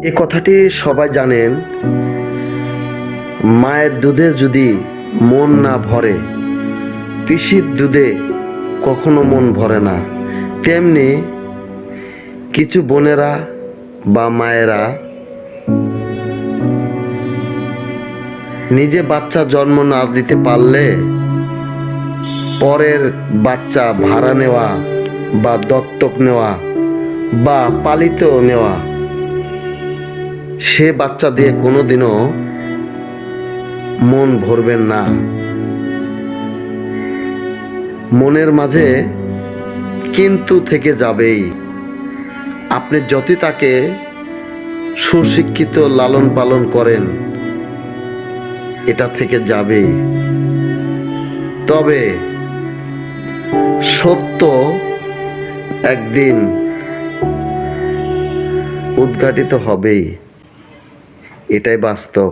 এ কথাটি সবাই জানেন, মায়ের দুধে যদি মন না ভরে, পিসির দুধে কখনো মন ভরে না। তেমনি কিছু বোনেরা বা মায়েরা নিজে বাচ্চা জন্ম না দিতে পারলে পরের বাচ্চা ভাড়া নেওয়া বা দত্তক নেওয়া বা পালিত নেওয়া, সে বাচ্চা দিয়ে কোনোদিনও মন ভরবেন না। মনের মাঝে কিন্তু থেকে যাবেই। আপনি যতই তাকে সুশিক্ষিত লালন পালন করেন, এটা থেকে যাবেই। তবে সত্য একদিন উদ্ঘাটিত হবেই, এটাই বাস্তব।